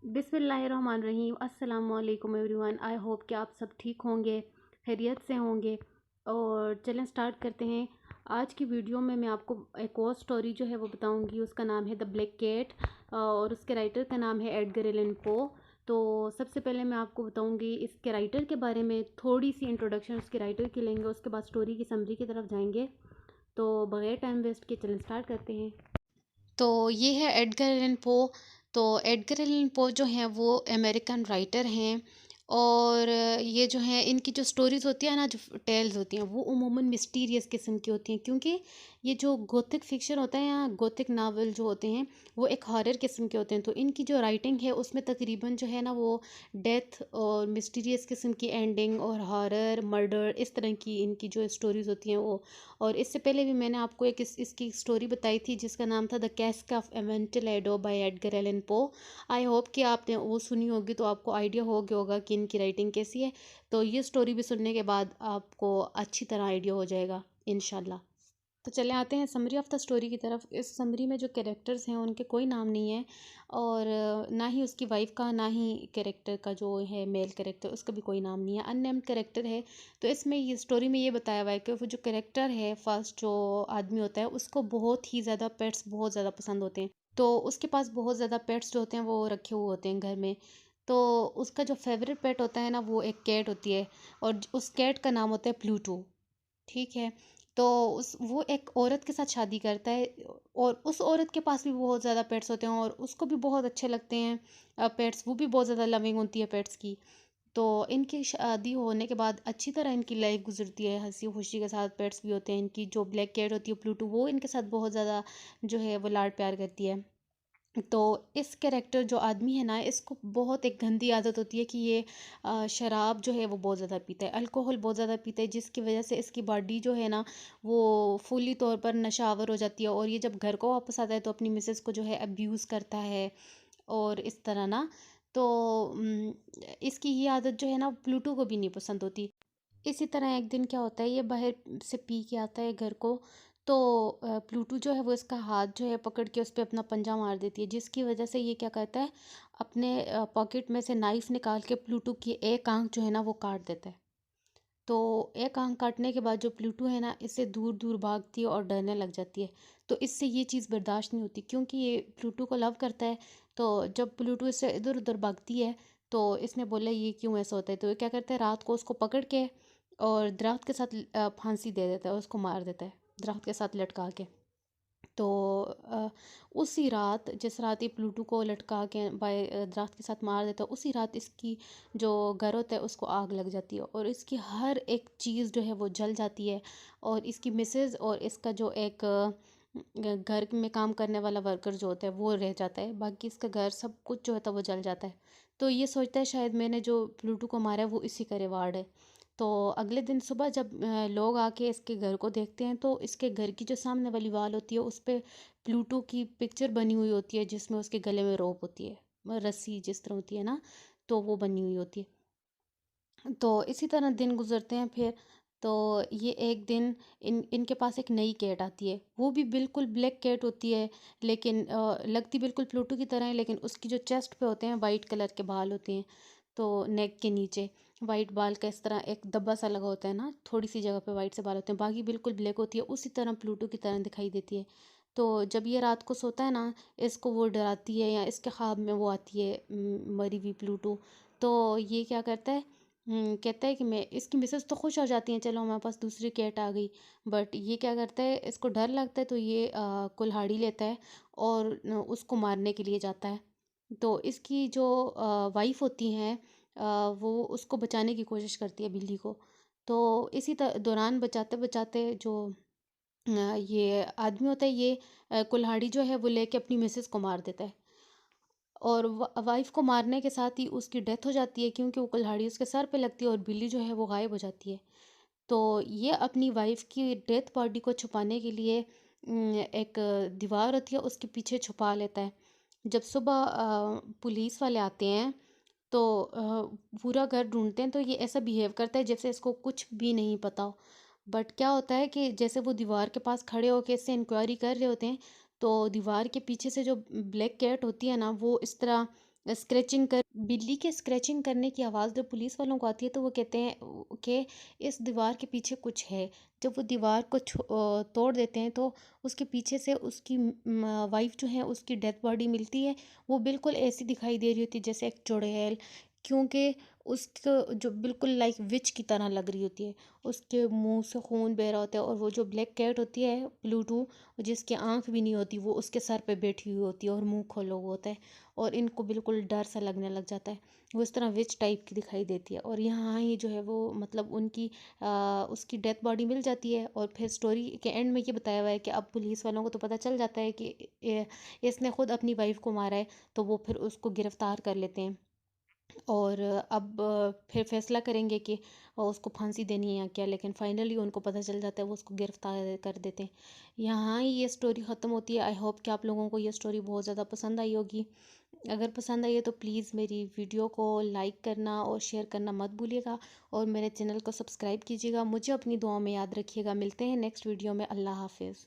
बिस्मिल्लाहिर्रहमानिर्रहीम। अस्सलाम वालेकुम एवरीवन। आई होप कि आप सब ठीक होंगे, खैरियत से होंगे। और चलें स्टार्ट करते हैं। आज की वीडियो में मैं आपको एक और स्टोरी जो है वो बताऊंगी। उसका नाम है द ब्लैक कैट और उसके राइटर का नाम है एडगर एलन पो। तो सबसे पहले मैं आपको बताऊंगी इसके राइटर के बारे में, थोड़ी सी इंट्रोडक्शन उसके राइटर की लेंगे, उसके बाद स्टोरी की समरी की तरफ जाएंगे। तो बगैर टाइम वेस्ट किए चलें स्टार्ट करते हैं। तो ये है एडगर एलन पो। तो एडगर एलन पो जो हैं वो अमेरिकन राइटर हैं। और ये जो हैं इनकी जो स्टोरीज़ होती है ना, जो टेल्स होती हैं वो उमूमन मिस्टीरियस किस्म की होती हैं, क्योंकि ये जो गोथिक फिक्शन होता है या गोथिक नावल जो होते हैं वो एक हॉरर किस्म के होते हैं। तो इनकी जो राइटिंग है उसमें तकरीबन जो है ना वो डेथ और मिस्टीरियस किस्म की एंडिंग और हॉरर मर्डर इस तरह की इनकी जो स्टोरीज़ होती हैं वो। और इससे पहले भी मैंने आपको एक इसकी स्टोरी बताई थी जिसका नाम था the cask of Amontillado by Edgar Allan Poe. I hope कि आपने वो सुनी होगी तो आपको आइडिया हो गया होगा कि इनकी राइटिंग कैसी है। तो ये स्टोरी भी सुनने के बाद आपको अच्छी तरह आइडिया हो जाएगा इंशाल्लाह। तो चले आते हैं समरी ऑफ द स्टोरी की तरफ। इस समरी में जो कैरेक्टर्स हैं उनके कोई नाम नहीं है, और ना ही उसकी वाइफ का, ना ही कैरेक्टर का जो है मेल कैरेक्टर उसका भी कोई नाम नहीं है, अननेम्ड कैरेक्टर है। तो इसमें ये स्टोरी में ये बताया हुआ है कि वो जो कैरेक्टर है, फर्स्ट जो आदमी होता है उसको बहुत ही ज़्यादा पेट्स बहुत ज़्यादा पसंद होते हैं। तो उसके पास बहुत ज़्यादा पेट्स जो होते हैं वो रखे हुए होते हैं घर में। तो उसका जो फेवरेट पेट होता है ना वो एक कैट होती है, और उस कैट का नाम होता है प्लूटो। ठीक है। तो उस वो एक औरत के साथ शादी करता है, और उस औरत के पास भी बहुत ज़्यादा पेट्स होते हैं और उसको भी बहुत अच्छे लगते हैं पेट्स। वो भी बहुत ज़्यादा लविंग होती है पेट्स की। तो इनकी शादी होने के बाद अच्छी तरह इनकी लाइफ गुजरती है, हंसी खुशी के साथ। पेट्स भी होते हैं इनकी, जो ब्लैक कैट होती है प्लूटो, वो इनके साथ बहुत ज़्यादा जो है वो लाड प्यार करती है। तो इस कैरेक्टर जो आदमी है ना, इसको बहुत एक गंदी आदत होती है कि ये शराब जो है वो बहुत ज़्यादा पीता है, अल्कोहल बहुत ज़्यादा पीता है, जिसकी वजह से इसकी बॉडी जो है ना वो फुली तौर पर नशावर हो जाती है। और ये जब घर को वापस आता है तो अपनी मिसेस को जो है अब्यूज़ करता है और इस तरह ना। तो इसकी ये आदत जो है ना प्लूटो को भी नहीं पसंद होती। इसी तरह एक दिन क्या होता है, ये बाहर से पी के आता है घर को। तो प्लूटो जो है वो इसका हाथ जो है पकड़ के उस पर अपना पंजा मार देती है, जिसकी वजह से ये क्या करता है, अपने पॉकेट में से नाइफ निकाल के प्लूटो की एक आंख जो है ना वो काट देता है। तो एक आंख काटने के बाद जो प्लूटो है ना इससे दूर दूर भागती है और डरने लग जाती है। तो इससे ये चीज़ बर्दाश्त नहीं होती, क्योंकि ये प्लूटो को लव करता है। तो जब प्लूटो इससे इधर उधर भागती है तो इसने बोला ये क्यों ऐसा होता है, तो ये क्या करता है, रात को उसको पकड़ के और दरख्त के साथ फांसी दे देता है, उसको मार देता है दरख्त के साथ लटका के। तो उसी रात, जिस रात ये प्लूटो को लटका के बाय दरख्त के साथ मार देता है, उसी रात इसकी जो घर होता है उसको आग लग जाती है और इसकी हर एक चीज़ जो है वो जल जाती है। और इसकी मिसेज और इसका जो एक घर में काम करने वाला वर्कर जो होता है वो रह जाता है, बाकी इसका घर सब कुछ जो होता है वो जल जाता है। तो ये सोचता है शायद मैंने जो प्लूटो को मारा है वो इसी का रिवार्ड है। तो अगले दिन सुबह जब लोग आके इसके घर को देखते हैं तो इसके घर की जो सामने वाली वाल होती है उस पे प्लूटो की पिक्चर बनी हुई होती है, जिसमें उसके गले में रोप होती है, रस्सी जिस तरह होती है ना, तो वो बनी हुई होती है। तो इसी तरह दिन गुजरते हैं फिर। तो ये एक दिन इनके पास एक नई कैट आती है, वो भी बिल्कुल ब्लैक कैट होती है, लेकिन लगती बिल्कुल प्लूटो की तरह है, लेकिन उसकी जो चेस्ट पे होते हैं वाइट कलर के बाल होते हैं। तो नेक के नीचे वाइट बाल का इस तरह एक धब्बा सा लगा होता है ना, थोड़ी सी जगह पे वाइट से बाल होते हैं, बाकी बिल्कुल ब्लैक होती है, उसी तरह प्लूटो की तरह दिखाई देती है। तो जब ये रात को सोता है ना, इसको वो डराती है या इसके ख्वाब में वो आती है मरी हुई प्लूटो। तो ये क्या करता है, कहता है कि मैं, इसकी मिसेस तो खुश हो जाती हैं, चलो हमारे पास दूसरी कैट आ गई। बट ये क्या करता है, इसको डर लगता है तो ये कुल्हाड़ी लेता है और उसको मारने के लिए जाता है। तो इसकी जो वाइफ होती हैं वो उसको बचाने की कोशिश करती है बिल्ली को। तो इसी दौरान बचाते बचाते जो ये आदमी होता है, ये कुल्हाड़ी जो है वो लेके अपनी मिसेस को मार देता है। और वाइफ को मारने के साथ ही उसकी डेथ हो जाती है, क्योंकि वो कुल्हाड़ी उसके सर पे लगती है और बिल्ली जो है वो गायब हो जाती है। तो ये अपनी वाइफ की डेथ बॉडी को छुपाने के लिए एक दीवार होती है उसके पीछे छुपा लेता है। जब सुबह पुलिस वाले आते हैं तो पूरा घर ढूंढते हैं, तो ये ऐसा बिहेव करता है जैसे इसको कुछ भी नहीं पता हो। बट क्या होता है कि जैसे वो दीवार के पास खड़े होकर इससे इंक्वायरी कर रहे होते हैं, तो दीवार के पीछे से जो ब्लैक कैट होती है ना वो इस तरह स्क्रैचिंग कर बिल्ली के स्क्रैचिंग करने की आवाज़ जब पुलिस वालों को आती है तो वो कहते हैं कि इस दीवार के पीछे कुछ है। जब वो दीवार को तोड़ देते हैं तो उसके पीछे से उसकी वाइफ जो है उसकी डेथ बॉडी मिलती है। वो बिल्कुल ऐसी दिखाई दे रही होती है जैसे एक चुड़ैल, क्योंकि उसको जो बिल्कुल लाइक विच की तरह लग रही होती है। उसके मुंह से खून बह रहा होता है और वो जो ब्लैक कैट होती है प्लूटो, जिसकी आंख भी नहीं होती, वो उसके सर पे बैठी हुई होती है और मुंह खोला हुआ होता है और इनको बिल्कुल डर सा लगने लग जाता है। वो इस तरह विच टाइप की दिखाई देती है और यहाँ ही जो है वो मतलब उनकी उसकी डेथ बॉडी मिल जाती है। और फिर स्टोरी के एंड में ये बताया हुआ है कि अब पुलिस वालों को तो पता चल जाता है कि इसने खुद अपनी वाइफ को मारा है, तो वो फिर उसको गिरफ्तार कर लेते हैं और अब फिर फैसला करेंगे कि उसको फांसी देनी है या क्या। लेकिन फाइनली उनको पता चल जाता है, वो उसको गिरफ्तार कर देते हैं। यहाँ ही ये स्टोरी ख़त्म होती है। आई होप कि आप लोगों को ये स्टोरी बहुत ज़्यादा पसंद आई होगी। अगर पसंद आई है तो प्लीज़ मेरी वीडियो को लाइक करना और शेयर करना मत भूलिएगा और मेरे चैनल को सब्सक्राइब कीजिएगा। मुझे अपनी दुआओं में याद रखिएगा। मिलते हैं नेक्स्ट वीडियो में। अल्लाह हाफिज़।